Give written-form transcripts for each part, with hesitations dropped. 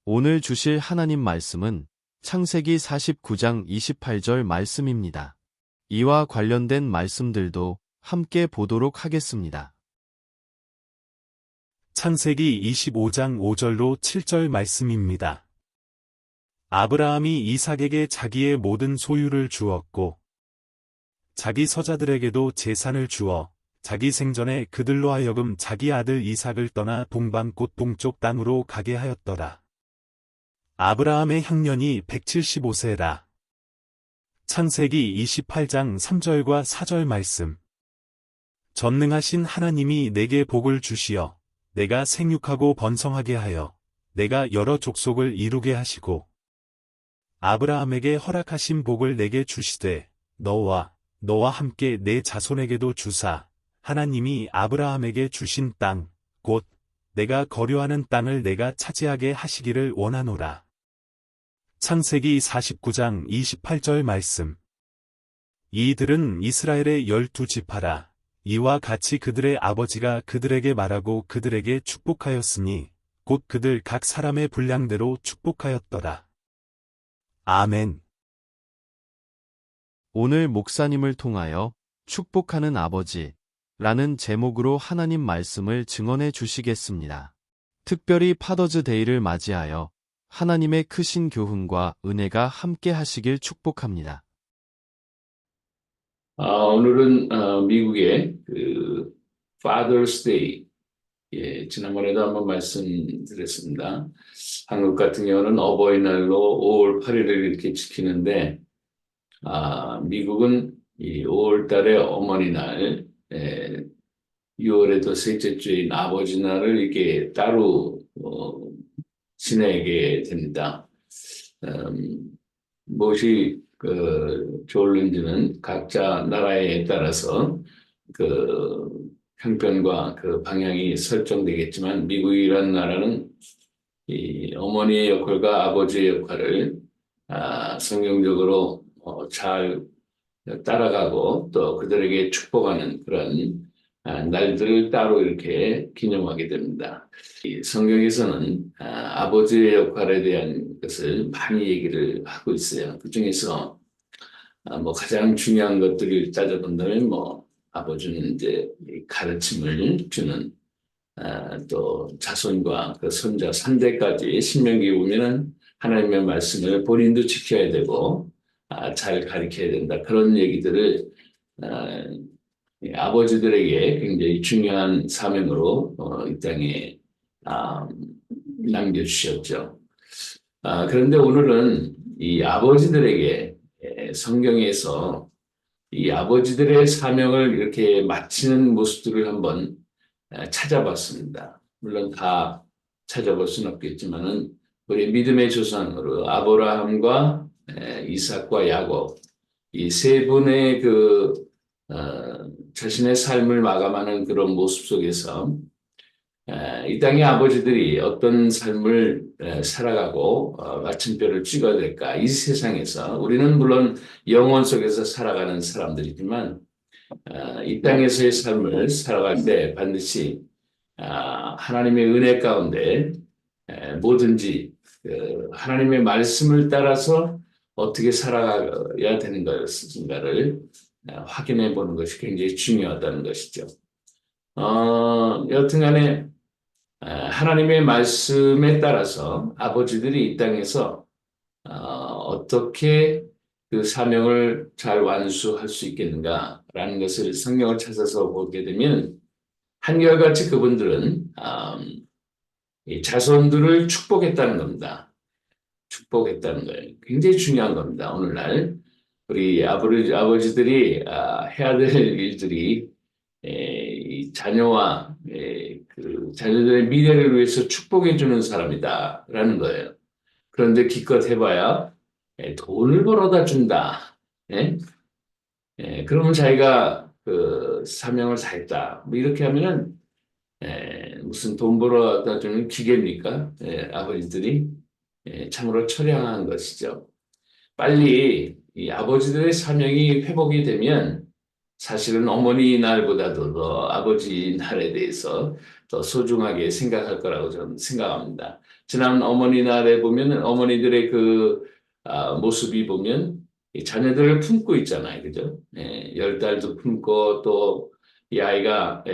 오늘 주실 하나님 말씀은 창세기 49장 28절 말씀입니다. 이와 관련된 말씀들도 함께 보도록 하겠습니다. 창세기 25장 5절로 7절 말씀입니다. 아브라함이 이삭에게 자기의 모든 소유를 주었고 자기 서자들에게도 재산을 주어 자기 생전에 그들로 하여금 자기 아들 이삭을 떠나 동방 곧 동쪽 땅으로 가게 하였더라. 아브라함의 향년이 175세라. 창세기 28장 3절과 4절 말씀. 전능하신 하나님이 내게 복을 주시어 내가 생육하고 번성하게 하여 내가 여러 족속을 이루게 하시고 아브라함에게 허락하신 복을 내게 주시되 너와 함께 내 자손에게도 주사 하나님이 아브라함에게 주신 땅 곧 내가 거류하는 땅을 내가 차지하게 하시기를 원하노라. 창세기 49장 28절 말씀. 이들은 이스라엘의 12지파라. 이와 같이 그들의 아버지가 그들에게 말하고 그들에게 축복하였으니 곧 그들 각 사람의 분량대로 축복하였더라. 아멘. 오늘 목사님을 통하여 축복하는 아버지라는 제목으로 하나님 말씀을 증언해 주시겠습니다. 특별히 파더즈 데이를 맞이하여 하나님의 크신 교훈과 은혜가 함께 하시길 축복합니다. 오늘은 미국의 Father's Day, 지난번에도 한번 말씀드렸습니다. 한국 같은 경우는 어버이날로 5월 8일을 이렇게 지키는데, 미국은 이 5월 달에 어머니날, 6월에도 셋째 주인 아버지 날을 이렇게 따로 지내게 됩니다. 무엇이 좋을는지는 각자 나라에 따라서 형편과 방향이 설정되겠지만, 미국이라는 나라는 이 어머니의 역할과 아버지의 역할을 성경적으로 잘 따라가고 또 그들에게 축복하는 그런 날들을 따로 이렇게 기념하게 됩니다. 이 성경에서는 아버지의 역할에 대한 것을 많이 얘기를 하고 있어요. 그 중에서 가장 중요한 것들을 따져본다면 아버지는 이제 가르침을 주는 또 자손과 그 손자 3대까지 신명기에 보면은 하나님의 말씀을 본인도 지켜야 되고 잘 가르쳐야 된다. 그런 얘기들을 아버지들에게 굉장히 중요한 사명으로 이 땅에 남겨주셨죠. 그런데 오늘은 이 아버지들에게 성경에서 이 아버지들의 사명을 이렇게 마치는 모습들을 한번 찾아봤습니다. 물론 다 찾아볼 수는 없겠지만은 우리 믿음의 조상으로 아브라함과 이삭과 야곱 이 세 분의 자신의 삶을 마감하는 그런 모습 속에서 이 땅의 아버지들이 어떤 삶을 살아가고 마침표를 찍어야 될까? 이 세상에서 우리는 물론 영혼 속에서 살아가는 사람들이지만 이 땅에서의 삶을 살아갈 때 반드시 하나님의 은혜 가운데 뭐든지 하나님의 말씀을 따라서 어떻게 살아가야 되는 것인가를 확인해 보는 것이 굉장히 중요하다는 것이죠. 여튼간에 하나님의 말씀에 따라서 아버지들이 이 땅에서 어떻게 그 사명을 잘 완수할 수 있겠는가라는 것을 성경을 찾아서 보게 되면 한결같이 그분들은 이 자손들을 축복했다는 겁니다. 축복했다는 거예요. 굉장히 중요한 겁니다. 오늘날 우리 아버지들이 해야 될 일들이 이 자녀와 그 자녀들의 미래를 위해서 축복해 주는 사람이다라는 거예요. 그런데 기껏 해봐야 돈을 벌어다 준다. 그러면 자기가 그 사명을 다했다. 뭐 이렇게 하면은 무슨 돈 벌어다 주는 기계입니까? 아버지들이 참으로 처량한 것이죠. 빨리 이 아버지들의 사명이 회복이 되면 사실은 어머니 날보다도 더 아버지 날에 대해서 더 소중하게 생각할 거라고 저는 생각합니다. 지난 어머니 날에 보면 어머니들의 그 모습이 보면 이 자녀들을 품고 있잖아요. 그죠? 예, 10달도 품고 또 이 아이가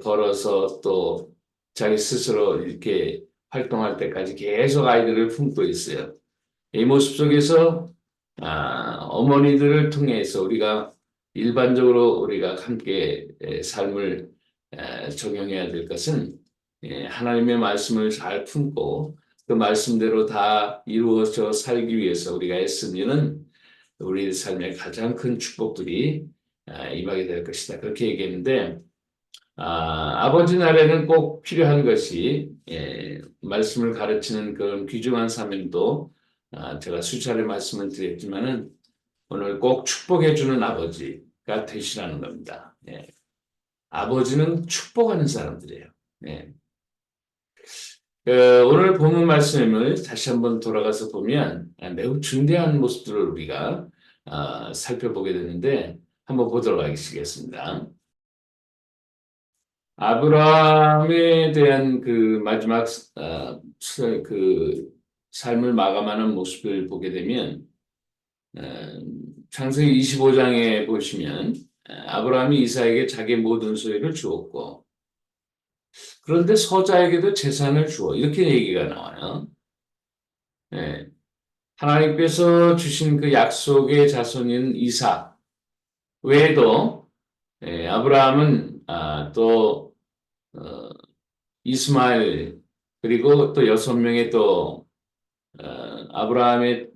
걸어서 또 자기 스스로 이렇게 활동할 때까지 계속 아이들을 품고 있어요. 이 모습 속에서 어머니들을 통해서 우리가 일반적으로 우리가 함께 삶을 적용해야 될 것은 하나님의 말씀을 잘 품고 그 말씀대로 다 이루어져 살기 위해서 우리가 애쓰면은 우리 삶의 가장 큰 축복들이 임하게 될 것이다. 그렇게 얘기했는데 아버지 날에는 꼭 필요한 것이 말씀을 가르치는 그런 귀중한 사명도 제가 수차례 말씀을 드렸지만은 오늘 꼭 축복해 주는 아버지가 되시라는 겁니다. 아버지는 축복하는 사람들이에요. 오늘 본문 말씀을 다시 한번 돌아가서 보면 매우 중대한 모습들을 우리가 살펴보게 되는데 한번 보도록 하겠습니다. 아브라함에 대한 그 마지막 그 삶을 마감하는 모습을 보게 되면 창세기 25장에 보시면 아브라함이 이삭에게 자기의 모든 소유를 주었고 그런데 서자에게도 재산을 주어 이렇게 얘기가 나와요. 하나님께서 주신 그 약속의 자손인 이삭 외에도 아브라함은 또 이스마엘 그리고 또 6명의 또 아브라함의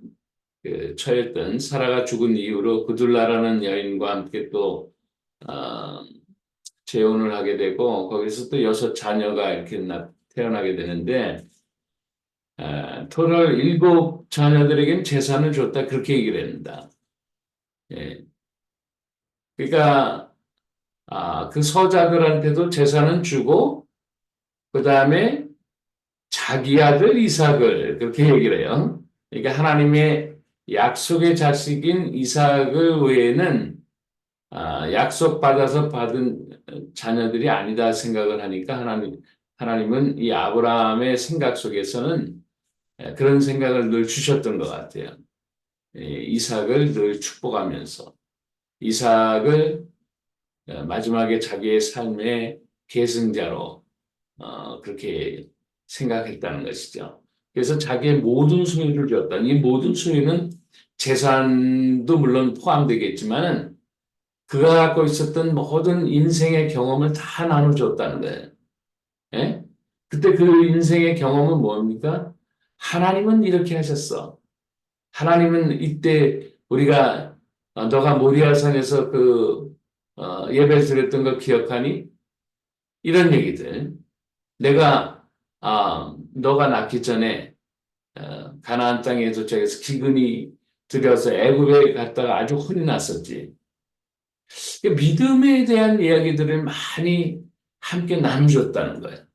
그 처했던 사라가 죽은 이후로 그둘라라는 여인과 함께 또 재혼을 하게 되고 거기서 또 6자녀가 이렇게 태어나게 되는데 토탈 7자녀들에게는 재산을 줬다 그렇게 얘기를 합니다. 그러니까 그 서자들한테도 재산은 주고 그 다음에 자기 아들 이삭을 그렇게 얘기를 해요. 그러니까 하나님의 약속의 자식인 이삭을 외에는 약속받아서 받은 자녀들이 아니다 생각을 하니까 하나님은 이 아브라함의 생각 속에서는 그런 생각을 늘 주셨던 것 같아요. 이삭을 늘 축복하면서 이삭을 마지막에 자기의 삶의 계승자로 그렇게 생각했다는 것이죠. 그래서 자기의 모든 소유를 줬다. 이 모든 소유는 재산도 물론 포함되겠지만은 그가 갖고 있었던 모든 인생의 경험을 다 나눠줬다는 거예요. 예? 그때 그 인생의 경험은 뭡니까? 하나님은 이렇게 하셨어. 하나님은 이때 우리가 너가 모리아산에서 그 예배를 드렸던 걸 기억하니? 이런 얘기들. 내가 너가 낳기 전에 가나안 땅에 도착해서 기근이 들여서 애굽에 갔다가 아주 혼이 났었지. 믿음에 대한 이야기들을 많이 함께 나눠줬다는 거예요.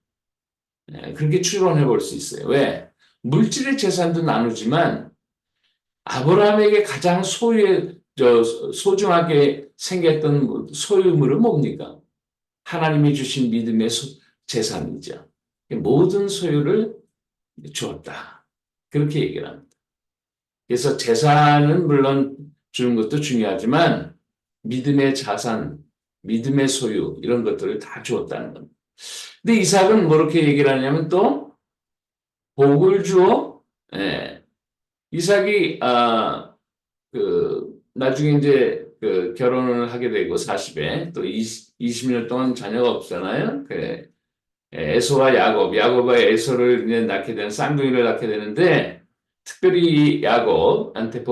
그렇게 추론해 볼 수 있어요. 왜? 물질의 재산도 나누지만 아브라함에게 가장 소중하게 생겼던 소유물은 뭡니까? 하나님이 주신 믿음의 재산이죠. 모든 소유를 주었다. 그렇게 얘기를 합니다. 그래서 재산은 물론 주는 것도 중요하지만 믿음의 자산, 믿음의 소유 이런 것들을 다 주었다는 겁니다. 근데 이삭은 뭐 이렇게 얘기를 하냐면 또 복을 주어 이삭이 나중에 이제 그 결혼을 하게 되고 40에 또 20년 동안 자녀가 없잖아요. 에서와 야곱과 에서를 이제 낳게 되는 쌍둥이를 낳게 되는데 특별히 야곱한테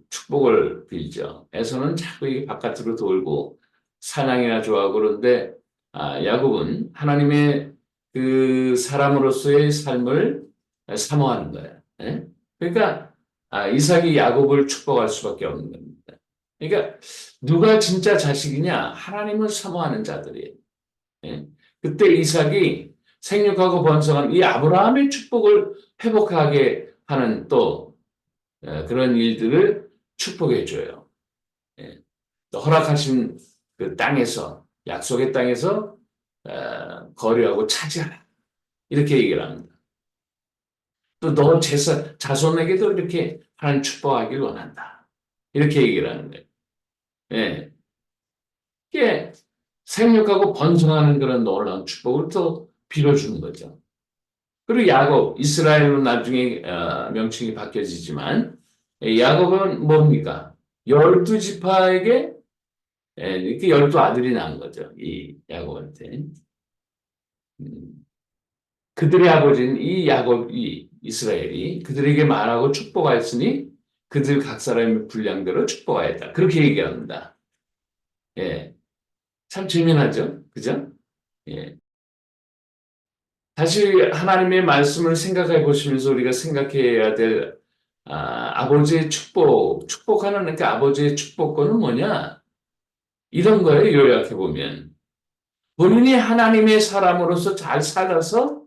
축복을 빌죠. 에서는 자꾸 이게 바깥으로 돌고 사냥이나 좋아하고 그런데 야곱은 하나님의 그 사람으로서의 삶을 사모하는 거예요. 그러니까 이삭이 야곱을 축복할 수밖에 없는 겁니다. 그러니까 누가 진짜 자식이냐? 하나님을 사모하는 자들이에요. 그때 이삭이 생육하고 번성한 이 아브라함의 축복을 회복하게 하는 또 그런 일들을 축복해 줘요. 허락하신 그 땅에서 약속의 땅에서 거류하고 차지하라 이렇게 얘기를 합니다. 또 너 자손에게도 이렇게 하나님 축복하길 원한다. 이렇게 얘기를 하는 거예요. 예. 이게 생육하고 번성하는 그런 놀라운 축복을 또 빌어주는 거죠. 그리고 야곱, 이스라엘로 나중에 명칭이 바뀌어지지만 야곱은 뭡니까? 12지파에게 이렇게 12아들이 낳은 거죠. 이 야곱한테. 그들의 아버지는 이 야곱이 이스라엘이 그들에게 말하고 축복하였으니 그들 각 사람의 분량대로 축복하였다. 그렇게 얘기합니다. 예. 참 재미나죠? 그죠? 예. 다시 하나님의 말씀을 생각해 보시면서 우리가 생각해야 될 아버지의 축복하는 그 아버지의 축복권은 뭐냐? 이런 거예요. 요약해 보면 본인이 하나님의 사람으로서 잘 살아서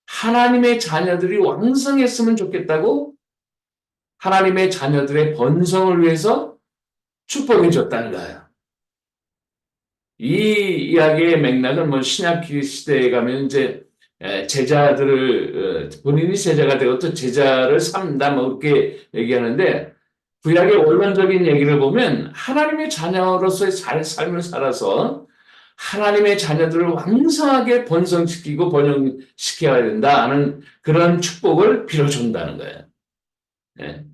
하나님의 자녀들이 왕성했으면 좋겠다고 하나님의 자녀들의 번성을 위해서 축복해 줬다는 거예요. 이 이야기의 맥락은 뭐 신약 시대에 가면 이제 제자들을 본인이 제자가 되고 또 제자를 삼다 뭐 그렇게 얘기하는데 구약의 원론적인 얘기를 보면 하나님의 자녀로서의 삶을 살아서 하나님의 자녀들을 왕성하게 번성시키고 번영시켜야 된다는 그런 축복을 빌어준다는 거예요. 예.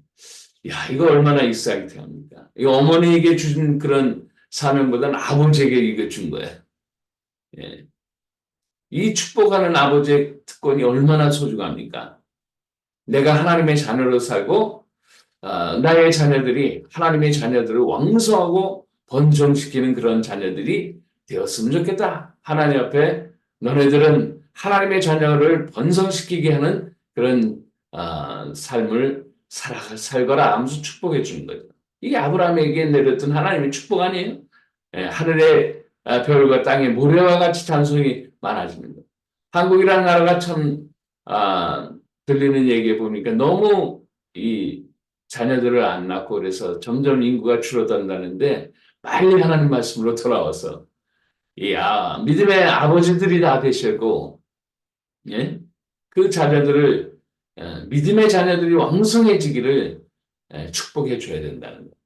야, 이거 얼마나 익사이팅합니까? 이 어머니에게 준 그런 사명보다는 아버지에게 이거 준 거예요. 예. 이 축복하는 아버지의 특권이 얼마나 소중합니까? 내가 하나님의 자녀로 살고 나의 자녀들이 하나님의 자녀들을 왕성하고 번성시키는 그런 자녀들이 되었으면 좋겠다. 하나님 앞에 너네들은 하나님의 자녀를 번성시키게 하는 그런 삶을 살거라 하면서 축복해 주는 거죠. 이게 아브라함에게 내렸던 하나님의 축복 아니에요? 예, 하늘의 별과 땅의 모래와 같이 찬송이 많아지는 것. 한국이라는 나라가 참 들리는 얘기에 보니까 너무 이 자녀들을 안 낳고 그래서 점점 인구가 줄어든다는데 빨리 하나님 말씀으로 돌아와서 믿음의 아버지들이 다 되시고 예? 그 자녀들을 믿음의 자녀들이 왕성해지기를 축복해 줘야 된다는 거.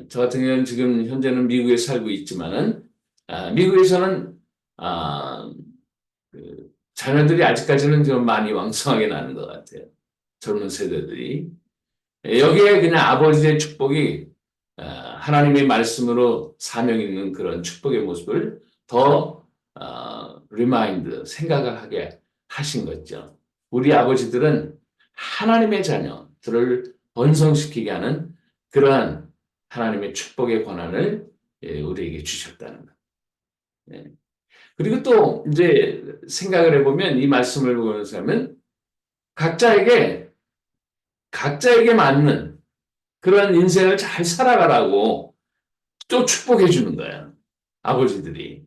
저 같은 경우는 지금 현재는 미국에 살고 있지만은 미국에서는 자녀들이 아직까지는 좀 많이 왕성하게 나는 것 같아요. 젊은 세대들이. 여기에 그냥 아버지의 축복이 하나님의 말씀으로 사명 있는 그런 축복의 모습을 더 리마인드, 생각을 하게 하신 거죠. 우리 아버지들은 하나님의 자녀들을 번성시키게 하는 그러한 하나님의 축복의 권한을 우리에게 주셨다는 것. 그리고 또 이제 생각을 해보면 이 말씀을 보면서 하면 각자에게 맞는 그런 인생을 잘 살아가라고 또 축복해 주는 거야. 아버지들이.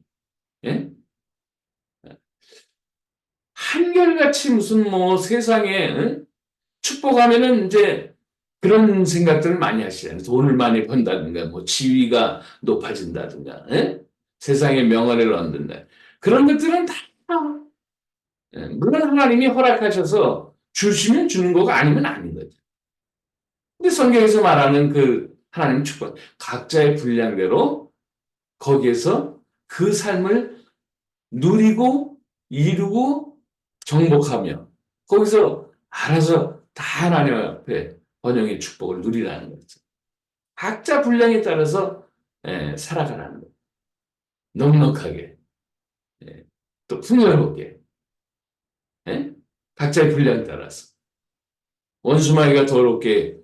예? 한결같이 무슨 뭐 세상에 축복하면은 이제 그런 생각들을 많이 하시잖아요. 돈을 많이 번다든가, 뭐 지위가 높아진다든가, 예? 세상에 명예를 얻는다. 그런 것들은 다 물론 하나님이 허락하셔서 주시면 주는 거가 아니면 아닌 거죠. 근데 성경에서 말하는 그 하나님 축복, 각자의 분량대로 거기에서 그 삶을 누리고 이루고 정복하며 거기서 알아서 다 하나님 앞에 번영의 축복을 누리라는 거죠. 각자 분량에 따라서 살아가라는 거예요. 넉넉하게 또 풍요롭게 각자의 분량에 따라서 원수마귀가 더럽게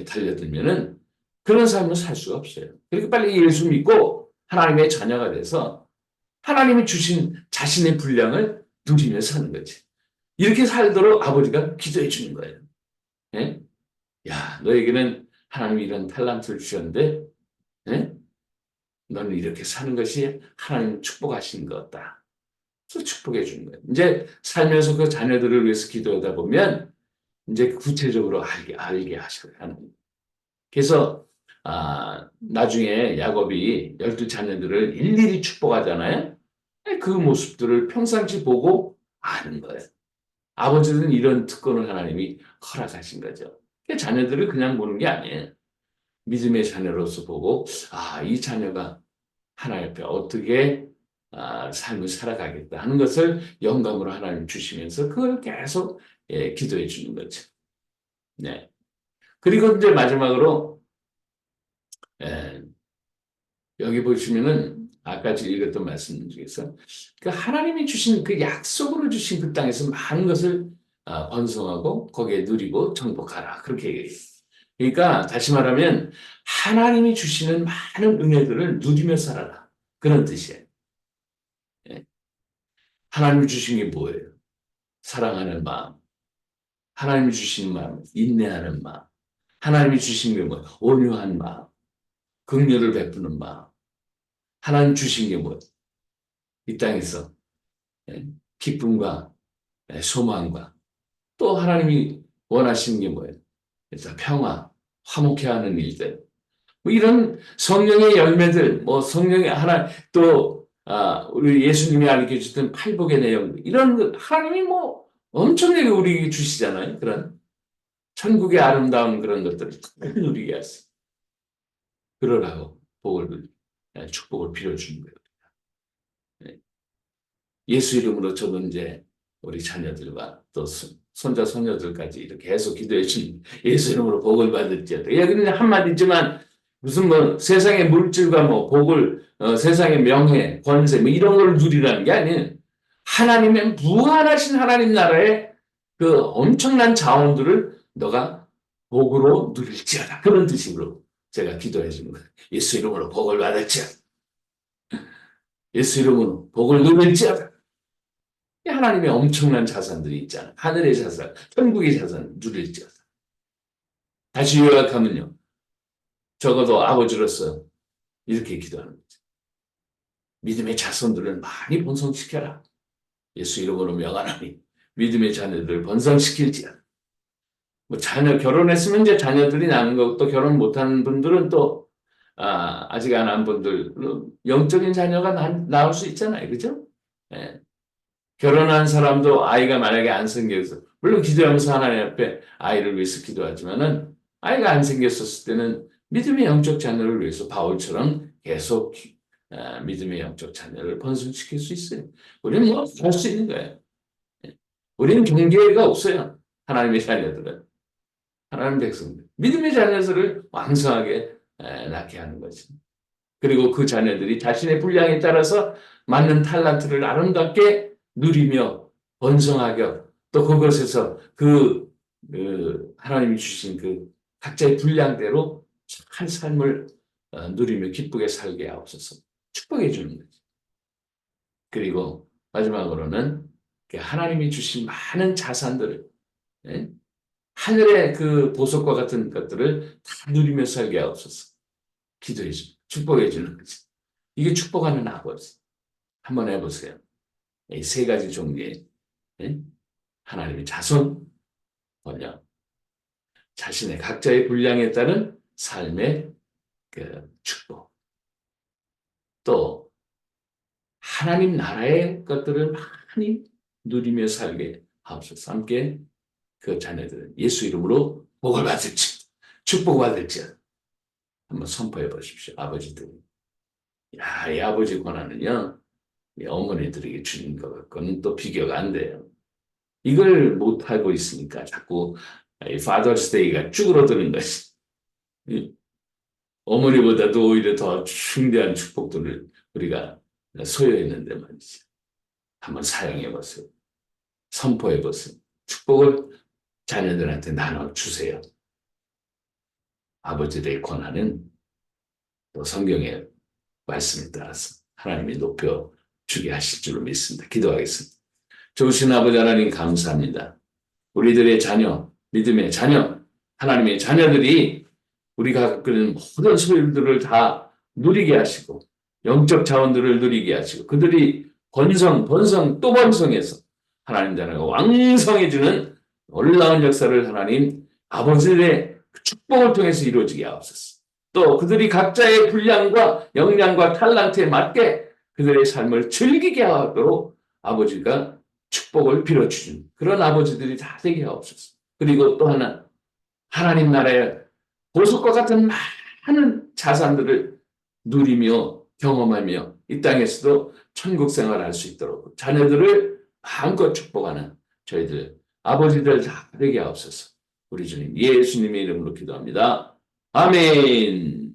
달려들면은 그런 삶을 살 수가 없어요. 그렇게 빨리 예수 믿고 하나님의 자녀가 돼서 하나님이 주신 자신의 분량을 누리며 사는 거지. 이렇게 살도록 아버지가 기도해 주는 거예요. 예? 야, 너에게는 하나님이 이런 탤런트를 주셨는데, 너는 이렇게 사는 것이 하나님 축복하신 거다. 그래서 축복해 주는 거예요. 이제 살면서 그 자녀들을 위해서 기도하다 보면 이제 구체적으로 알게 하셔요. 하나님. 그래서 나중에 야곱이 12자녀들을 일일이 축복하잖아요. 그 모습들을 평상시 보고 아는 거예요. 아버지는 이런 특권을 하나님이 허락하신 거죠. 자녀들을 그냥 보는 게 아니에요. 믿음의 자녀로서 보고, 이 자녀가 하나님 앞에 어떻게 삶을 살아가겠다 하는 것을 영감으로 하나님 주시면서 그걸 계속 기도해 주는 거죠. 네. 그리고 이제 마지막으로 예, 여기 보시면은 아까 읽었던 말씀 중에서 그 하나님이 주신 그 약속으로 주신 그 땅에서 많은 것을 번성하고 거기에 누리고 정복하라 그렇게 얘기해요. 그러니까 다시 말하면 하나님이 주시는 많은 은혜들을 누리며 살아라 그런 뜻이에요. 예. 하나님이 주신 게 뭐예요? 사랑하는 마음, 하나님이 주신 마음, 인내하는 마음, 하나님이 주신 게 뭐예요? 온유한 마음, 긍휼을 베푸는 마음. 하나님 주신 게 뭐예요? 이 땅에서 예, 기쁨과 소망과 또 하나님이 원하시는 게 뭐예요? 일단 평화, 화목해 하는 일들. 뭐 이런 성령의 열매들, 뭐 성령의 하나 또 우리 예수님이 알려주셨던 팔복의 내용 이런 하나님이 뭐 엄청나게 우리 주시잖아요. 그런 천국의 아름다운 그런 것들을 누리게 하세요. 그러라고 축복을 빌어주는 거예요. 네. 예수 이름으로 저도 이제 우리 자녀들과 또 손자, 손녀들까지 이렇게 계속 기도해 주신 예수 이름으로 복을 받을지어다. 여기는 한마디지만 무슨 뭐 세상의 물질과 뭐 복을, 세상의 명예, 권세 뭐 이런 걸 누리라는 게 아니에요. 하나님의 무한하신 하나님 나라의 그 엄청난 자원들을 너가 복으로 누릴지어다. 그런 뜻으로 제가 기도해 주는 거예요. 예수 이름으로 복을 받을지어다. 예수 이름으로 복을 누릴지어다. 하나님의 엄청난 자산들이 있잖아요. 하늘의 자산, 천국의 자산 누릴지어다. 다시 요약하면요. 적어도 아버지로서 이렇게 기도하는 거죠. 믿음의 자손들을 많이 번성시켜라. 예수 이름으로 명하노니 믿음의 자녀들을 번성시킬지어다. 뭐 자녀 결혼했으면 이제 자녀들이 나는 거고 또 결혼 못하는 분들은 또 아직 안 한 분들 영적인 자녀가 나올 수 있잖아요. 그죠? 예. 결혼한 사람도 아이가 만약에 안 생겨서 물론 기도하면서 하나님 앞에 아이를 위해서 기도하지만은 아이가 안 생겼었을 때는 믿음의 영적 자녀를 위해서 바울처럼 계속 믿음의 영적 자녀를 번성시킬 수 있어요. 우리는 뭐 할 수 있는 거예요. 예. 우리는 경계가 없어요. 하나님의 자녀들은. 하나님 백성들. 믿음의 자녀들을 왕성하게 낳게 하는 거지. 그리고 그 자녀들이 자신의 분량에 따라서 맞는 탤런트를 아름답게 누리며 번성하게 또 그것에서 하나님이 주신 그 각자의 분량대로 착한 삶을 누리며 기쁘게 살게 하옵소서 축복해 주는 거지. 그리고 마지막으로는 하나님이 주신 많은 자산들을 예? 하늘의 그 보석과 같은 것들을 다 누리며 살게 하옵소서 기도해 주는 축복해 주는 거지. 이게 축복하는 아버지. 한번 해보세요. 이 세 가지 종류의 하나님의 자손, 번역, 자신의 각자의 분량에 따른 삶의 그 축복, 또 하나님 나라의 것들을 많이 누리며 살게 하옵소서. 함께 그 자녀들은 예수 이름으로 복을 받을지, 축복받을지 한번 선포해 보십시오. 아버지들. 야, 이 아버지 권한은요. 어머니들에게 주는 것 같고는 또 비교가 안 돼요. 이걸 못하고 있으니까 자꾸 파더스 데이가 쭈그러드는 것이. 어머니보다도 오히려 더 중대한 축복들을 우리가 소유했는데 말이죠. 한번 사용해 보세요. 선포해 보세요. 축복을 자녀들한테 나눠주세요. 아버지들의 권한은 또 성경의 말씀에 따라서 하나님이 높여 주게 하실 줄로 믿습니다. 기도하겠습니다. 좋으신 아버지 하나님 감사합니다. 우리들의 자녀, 믿음의 자녀, 하나님의 자녀들이 우리가 갖고 있는 모든 소유들을 다 누리게 하시고 영적 자원들을 누리게 하시고 그들이 번성 또 번성해서 하나님 자녀가 왕성해지는 놀라운 역사를 하나님 아버지의 축복을 통해서 이루어지게 하옵소서. 또 그들이 각자의 분량과 역량과 탤런트에 맞게 그들의 삶을 즐기게 하도록 아버지가 축복을 빌어주는 그런 아버지들이 다 되게 하옵소서. 그리고 또 하나, 하나님 나라의 보석과 같은 많은 자산들을 누리며 경험하며 이 땅에서도 천국 생활할 수 있도록 자녀들을 마음껏 축복하는 저희들 아버지들 다 되게 하옵소서. 우리 주님 예수님의 이름으로 기도합니다. 아멘.